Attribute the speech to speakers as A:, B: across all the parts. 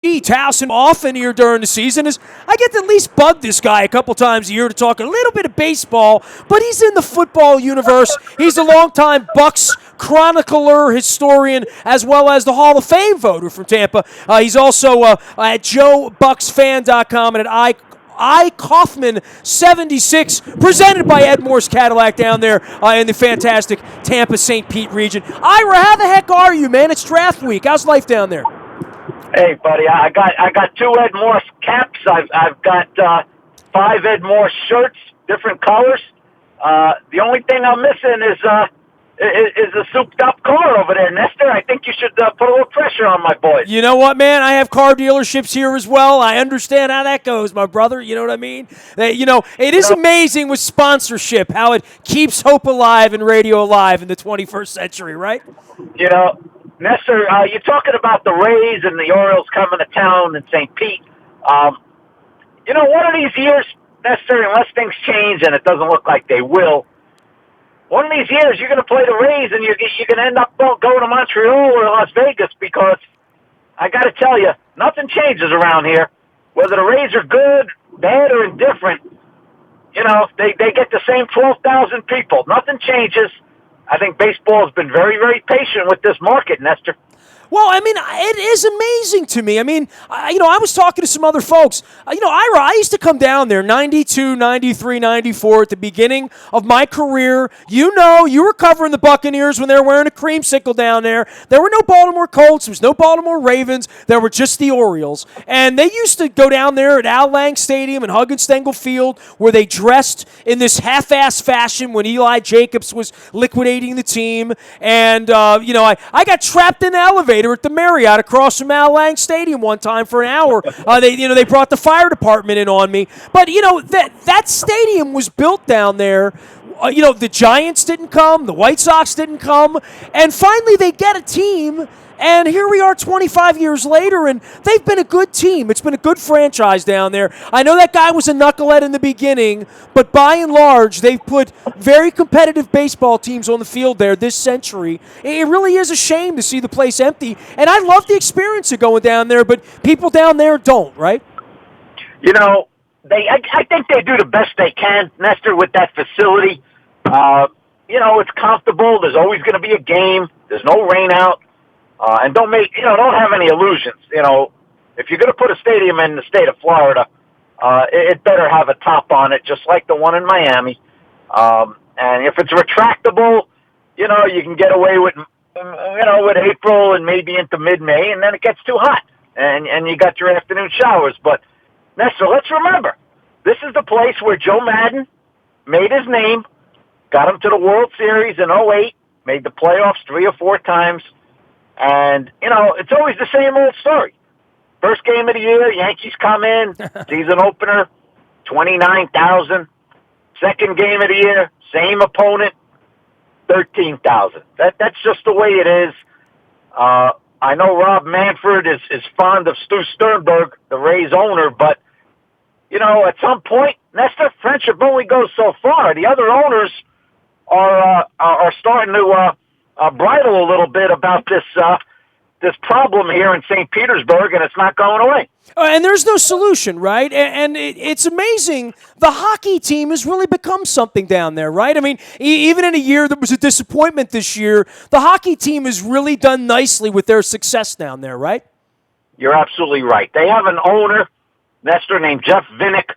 A: Towson often here during the season is I get to at least bug this guy a couple times a year to talk a little bit of baseball, but he's in the football universe. He's a longtime Bucks chronicler, historian, as well as the Hall of Fame voter from Tampa. He's also at JoeBucksFan.com and at iKaufman76, presented by Ed Moore's Cadillac down there in the fantastic Tampa-St. Pete region. Ira, how the heck are you, man? It's draft week. How's life down there?
B: Hey, buddy, I got 2 Ed Morse caps. I've got 5 Ed Morse shirts, different colors. The only thing I'm missing is a souped-up car over there, Nestor. I think you should put a little pressure on my boys.
A: You know what, man? I have car dealerships here as well. I understand how that goes, my brother. You know what I mean? It is amazing with sponsorship how it keeps hope alive and radio alive in the 21st century, right?
B: Nestor, you're talking about the Rays and the Orioles coming to town in St. Pete. One of these years, Nestor, unless things change, and it doesn't look like they will, one of these years you're going to play the Rays and you're going to end up going to Montreal or Las Vegas because I got to tell you, nothing changes around here. Whether the Rays are good, bad, or indifferent, they get the same 12,000 people. Nothing changes. I think baseball has been very, very patient with this market, Nestor.
A: Well, I mean, it is amazing to me. I mean, I was talking to some other folks. Ira, I used to come down there 92, 93, 94 at the beginning of my career. You were covering the Buccaneers when they were wearing a creamsicle down there. There were no Baltimore Colts. There was no Baltimore Ravens. There were just the Orioles. And they used to go down there at Al Lang Stadium and Huggins Stengel Field where they dressed in this half-ass fashion when Eli Jacobs was liquidating the team. And, I got trapped in the elevator at the Marriott across from Al Lang Stadium one time for an hour. They brought the fire department in on me. But, that stadium was built down there. The Giants didn't come. The White Sox didn't come. And finally they get a team. And here we are 25 years later, and they've been a good team. It's been a good franchise down there. I know that guy was a knucklehead in the beginning, but by and large, they've put very competitive baseball teams on the field there this century. It really is a shame to see the place empty, and I love the experience of going down there, but people down there don't, right?
B: I think they do the best they can, Nestor, with that facility. It's comfortable. There's always going to be a game. There's no rain out. And don't have any illusions. If you're going to put a stadium in the state of Florida, it better have a top on it, just like the one in Miami. And if it's retractable, you can get away with April and maybe into mid-May, and then it gets too hot, and you got your afternoon showers. But, Nestor, let's remember, this is the place where Joe Madden made his name, got him to the World Series in '08, made the playoffs 3 or 4 times. And, it's always the same old story. First game of the year, Yankees come in, season opener, 29,000. Second game of the year, same opponent, 13,000. That's just the way it is. I know Rob Manfred is fond of Stu Sternberg, the Rays owner, but, at some point, Nestor, friendship only goes so far. The other owners are starting to bridle a little bit about this problem here in St. Petersburg, and it's not going away.
A: And there's no solution, right? And it's amazing. The hockey team has really become something down there, right? I mean, even in a year that was a disappointment this year, the hockey team has really done nicely with their success down there, right?
B: You're absolutely right. They have an owner, Nestor, named Jeff Vinnick.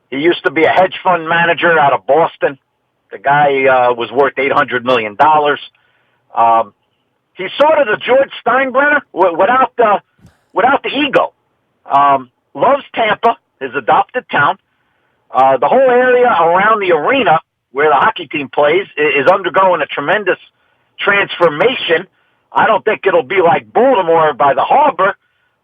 B: He used to be a hedge fund manager out of Boston. The guy was worth $800 million. He's sort of the George Steinbrenner without the ego. Loves Tampa, his adopted town. The whole area around the arena where the hockey team plays is undergoing a tremendous transformation. I don't think it'll be like Baltimore by the harbor,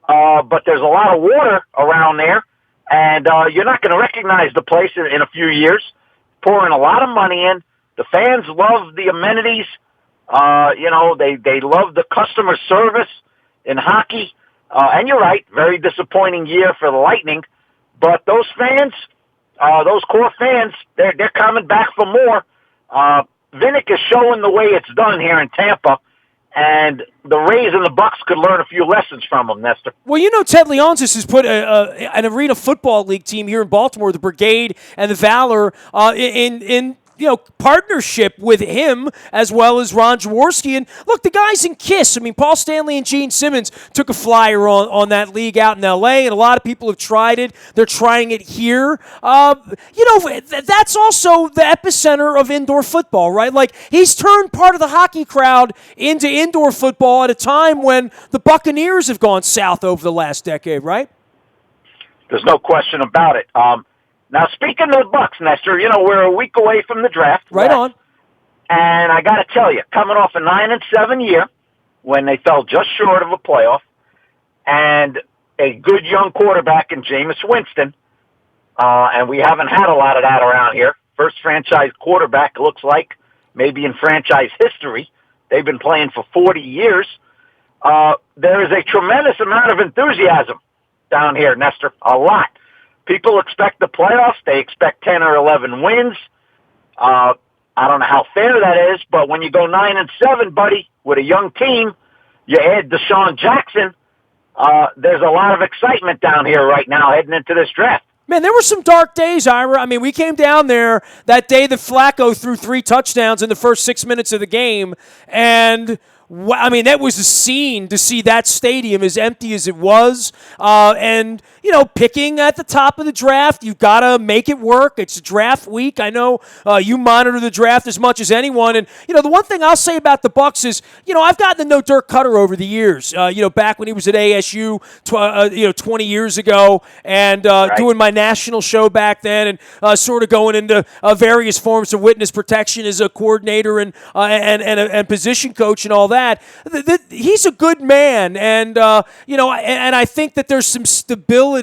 B: but there's a lot of water around there, and you're not going to recognize the place in a few years. Pouring a lot of money in. The fans love the amenities. They love the customer service in hockey. And you're right, very disappointing year for the Lightning. But those fans, those core fans, they're coming back for more. Vinnick is showing the way it's done here in Tampa. and the Rays and the Bucks could learn a few lessons from him, Nestor.
A: Well, Ted Leonsis has put an arena football league team here in Baltimore, the Brigade and the Valor, in partnership with him as well as Ron Jaworski. And look, the guys in KISS. I mean, Paul Stanley and Gene Simmons took a flyer on that league out in L.A., and a lot of people have tried it. They're trying it here. That's also the epicenter of indoor football, right? Like, he's turned part of the hockey crowd into indoor football at a time when the Buccaneers have gone south over the last decade, right?
B: There's no question about it. Now, speaking of the Bucks, Nestor, we're a week away from the draft.
A: Right on.
B: And I got to tell you, coming off a 9-7 year when they fell just short of a playoff, and a good young quarterback in Jameis Winston, and we haven't had a lot of that around here. First franchise quarterback, it looks like, maybe in franchise history. They've been playing for 40 years. There is a tremendous amount of enthusiasm down here, Nestor, a lot. People expect the playoffs. They expect 10 or 11 wins. I don't know how fair that is, but when you go 9-7, buddy, with a young team, you add Deshaun Jackson, there's a lot of excitement down here right now heading into this draft.
A: Man, there were some dark days, Ira. I mean, we came down there that day that Flacco threw 3 touchdowns in the first 6 minutes of the game, and that was a scene to see that stadium as empty as it was. And, picking at the top of the draft, you've got to make it work. It's draft week. I know you monitor the draft as much as anyone. And, the one thing I'll say about the Bucs is, I've gotten to know Dirk Cutter over the years, back when he was at ASU, 20 years ago, and doing my national show back then, and sort of going into various forms of witness protection as a coordinator and position coach and all that. He's a good man, and and I think that there's some stability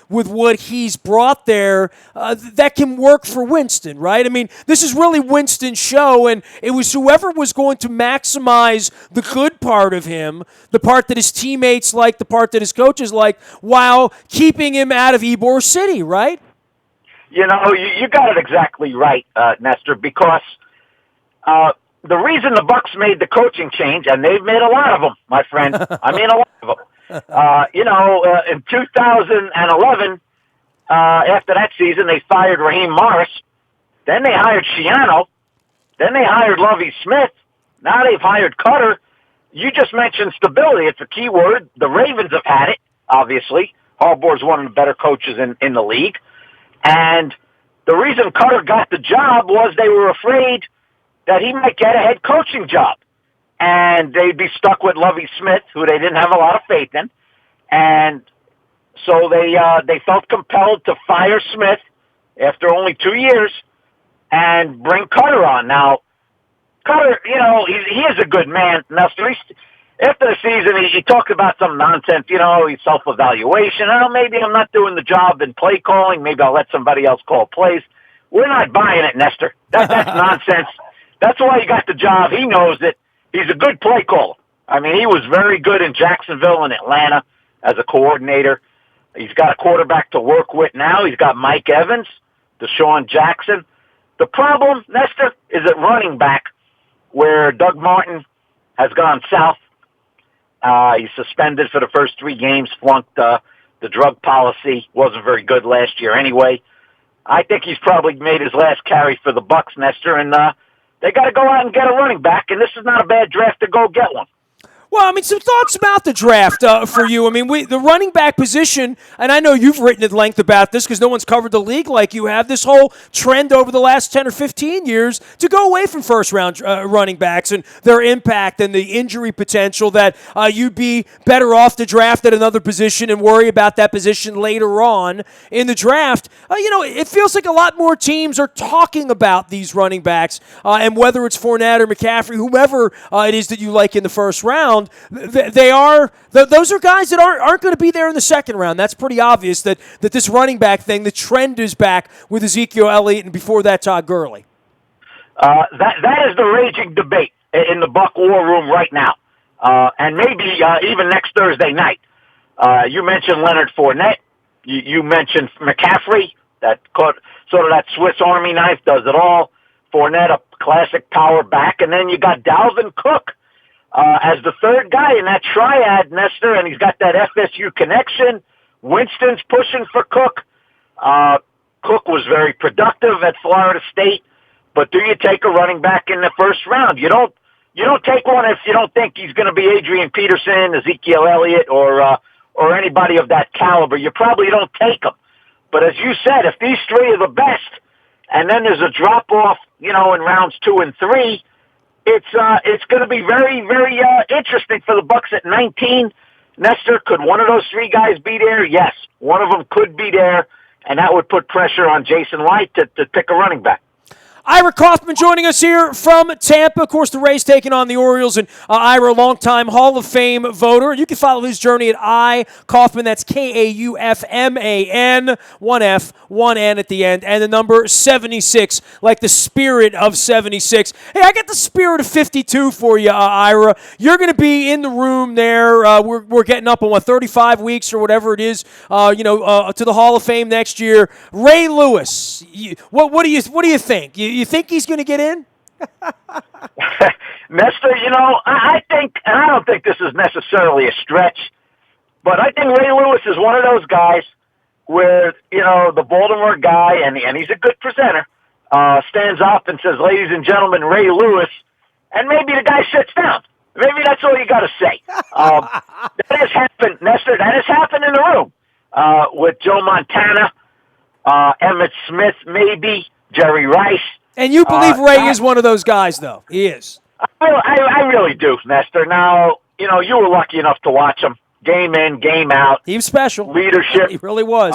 A: with what he's brought there that can work for Winston, right? I mean, this is really Winston's show, and it was whoever was going to maximize the good part of him, the part that his teammates like, the part that his coaches like, while keeping him out of Ybor City, right?
B: You got it exactly right, Nestor, because the reason the Bucks made the coaching change, and they've made a lot of them, my friend. I mean, a lot of them. In 2011, after that season, they fired Raheem Morris. Then they hired Schiano. Then they hired Lovie Smith. Now they've hired Cutter. You just mentioned stability. It's a key word. The Ravens have had it, obviously. Harbaugh's one of the better coaches in the league. And the reason Cutter got the job was they were afraid that he might get a head coaching job. And they'd be stuck with Lovie Smith, who they didn't have a lot of faith in. And so they felt compelled to fire Smith after only 2 years and bring Cutter on. Now, Cutter, he is a good man. Now, after the season, he talked about some nonsense, he's self-evaluation. Maybe I'm not doing the job in play calling. Maybe I'll let somebody else call plays. We're not buying it, Nestor. That's nonsense. That's why he got the job. He knows it. He's a good play caller. I mean, he was very good in Jacksonville and Atlanta as a coordinator. He's got a quarterback to work with now. He's got Mike Evans, Deshaun Jackson. The problem, Nestor, is at running back, where Doug Martin has gone south. He's suspended for the first 3 games, flunked the drug policy. Wasn't very good last year anyway. I think he's probably made his last carry for the Bucs, Nestor, and they got to go out and get a running back, and this is not a bad draft to go get one.
A: Well, I mean, some thoughts about the draft for you. I mean, the running back position, and I know you've written at length about this because no one's covered the league like you have, this whole trend over the last 10 or 15 years to go away from first-round running backs and their impact and the injury potential that you'd be better off to draft at another position and worry about that position later on in the draft. It feels like a lot more teams are talking about these running backs, and whether it's Fournette or McCaffrey, whomever it is that you like in the first round, those are guys that aren't going to be there in the second round. That's pretty obvious that this running back thing, the trend is back with Ezekiel Elliott and before that Todd Gurley.
B: That is the raging debate in the Buck war room right now, and maybe even next Thursday night. You mentioned Leonard Fournette. You mentioned McCaffrey, that sort of that Swiss Army knife, does it all. Fournette, a classic power back, and then you got Dalvin Cook. as the third guy in that triad, Nestor, and he's got that FSU connection. Winston's pushing for Cook. Cook was very productive at Florida State, but do you take a running back in the first round? You don't take one if you don't think he's going to be Adrian Peterson, Ezekiel Elliott, or anybody of that caliber. You probably don't take him. But as you said, if these three are the best, and then there's a drop off, in rounds 2 and 3, it's going to be very, very interesting for the Bucks at 19. Nestor, could one of those three guys be there? Yes, one of them could be there, and that would put pressure on Jason White to pick a running back.
A: Ira Kaufman joining us here from Tampa. Of course, the Rays taking on the Orioles, and Ira, a longtime Hall of Fame voter. You can follow his journey at iKaufman. That's Kaufman, 1 F, 1 N at the end, and the number 76, like the spirit of 76. Hey, I got the spirit of 52 for you, Ira. You're going to be in the room there. We're getting up on 35 weeks or whatever it is, to the Hall of Fame next year. Ray Lewis, what do you think? You think he's going to get in?
B: Nestor, I think, and I don't think this is necessarily a stretch, but I think Ray Lewis is one of those guys where, the Baltimore guy, and he's a good presenter, stands up and says, "Ladies and gentlemen, Ray Lewis," and maybe the guy sits down. Maybe that's all you got to say. That has happened, Nestor. That has happened in the room with Joe Montana, Emmitt Smith, maybe Jerry Rice.
A: And you believe Ray is one of those guys, though? He is.
B: I really do, Nestor. Now, you were lucky enough to watch him game in, game out.
A: He was special.
B: Leadership.
A: He really was.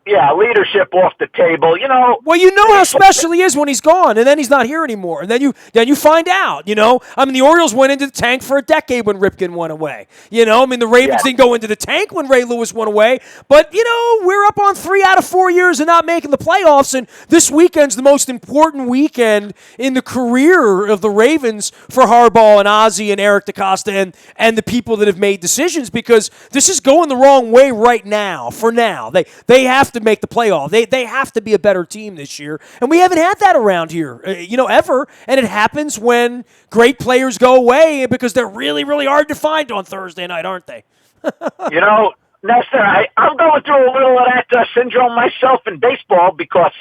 B: Leadership off the table.
A: Well, how special he is when he's gone, and then he's not here anymore, and then you find out. The Orioles went into the tank for a decade when Ripken went away. The Ravens didn't go into the tank when Ray Lewis went away, but we're up on 3 out of 4 years and not making the playoffs, and this weekend's the most important weekend in the career of the Ravens for Harbaugh and Ozzie and Eric DeCosta and the people that have made decisions, because this is going the wrong way right now. For now, they have to make the playoff. They have to be a better team this year, and we haven't had that around here, ever. And it happens when great players go away because they're really, really hard to find on Thursday night, aren't they?
B: Nestor, I'm going through a little of that syndrome myself in baseball because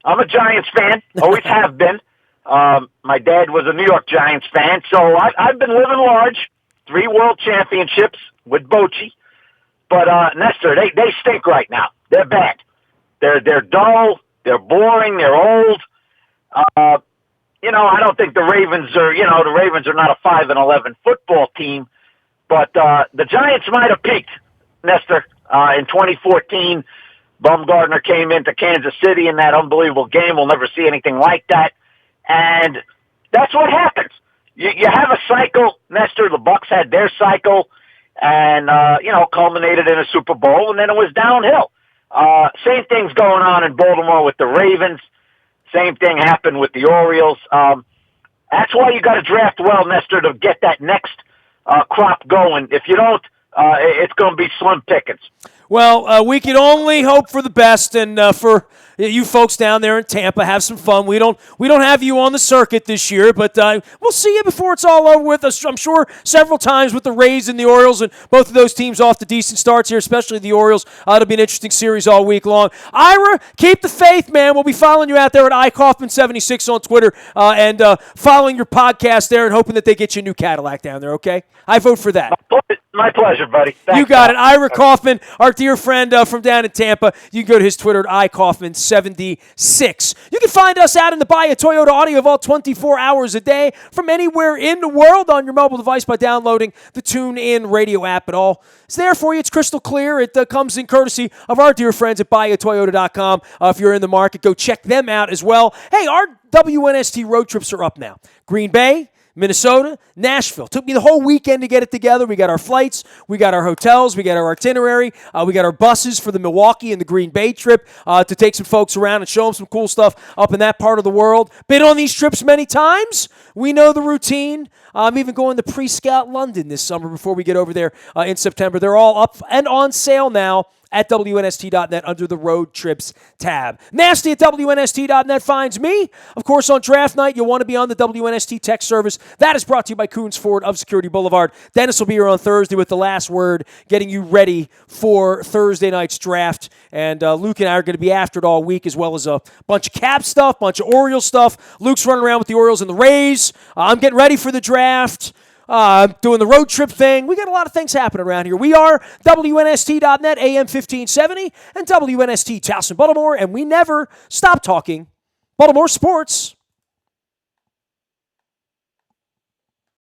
B: I'm a Giants fan, always have been. My dad was a New York Giants fan, so I've been living large. 3 world championships with Bochy. But, Nestor, they stink right now. They're bad. They're dull. They're boring. They're old. I don't think the Ravens are not a 5-11 football team, but the Giants might have peaked, Nestor, in 2014. Bumgarner came into Kansas City in that unbelievable game. We'll never see anything like that. And that's what happens. You have a cycle, Nestor. The Bucks had their cycle and, culminated in a Super Bowl, and then it was downhill. Same thing's going on in Baltimore with the Ravens. Same thing happened with the Orioles. That's why you got to draft well, Nestor, to get that next crop going. If you don't, it's going to be slim pickings.
A: Well, we can only hope for the best, and for you folks down there in Tampa, have some fun. We don't have you on the circuit this year, but we'll see you before it's all over with. I'm sure several times with the Rays and the Orioles, and both of those teams off to decent starts here, especially the Orioles. It'll be an interesting series all week long. Ira, keep the faith, man. We'll be following you out there at iKaufman76 on Twitter, and following your podcast there, and hoping that they get you a new Cadillac down there. Okay, I vote for that.
B: My pleasure, buddy. Thanks,
A: you got it. Ira Kaufman, our dear friend from down in Tampa. You can go to his Twitter at iKaufman76. You can find us out in the Buy a Toyota Audio Vault 24 hours a day from anywhere in the world on your mobile device by downloading the TuneIn radio app at all. It's there for you. It's crystal clear. It comes in courtesy of our dear friends at buyatoyota.com. If you're in the market, go check them out as well. Hey, our WNST road trips are up now. Green Bay, Minnesota, Nashville. Took me the whole weekend to get it together. We got our flights, we got our hotels, we got our itinerary, we got our buses for the Milwaukee and the Green Bay trip to take some folks around and show them some cool stuff up in that part of the world. Been on these trips many times. We know the routine. I'm even going to Pre-Scout London this summer before we get over there in September. They're all up and on sale now at WNST.net under the Road Trips tab. Nasty at WNST.net finds me. Of course, on draft night, you'll want to be on the WNST text service. That is brought to you by Coons Ford of Security Boulevard. Dennis will be here on Thursday with the last word, getting you ready for Thursday night's draft. And Luke and I are going to be after it all week, as well as a bunch of Cap stuff, bunch of Orioles stuff. Luke's running around with the Orioles and the Rays. I'm getting ready for the draft. Doing the road trip thing. We got a lot of things happening around here. We are WNST.net, AM 1570, and WNST Towson, Baltimore, and we never stop talking Baltimore sports.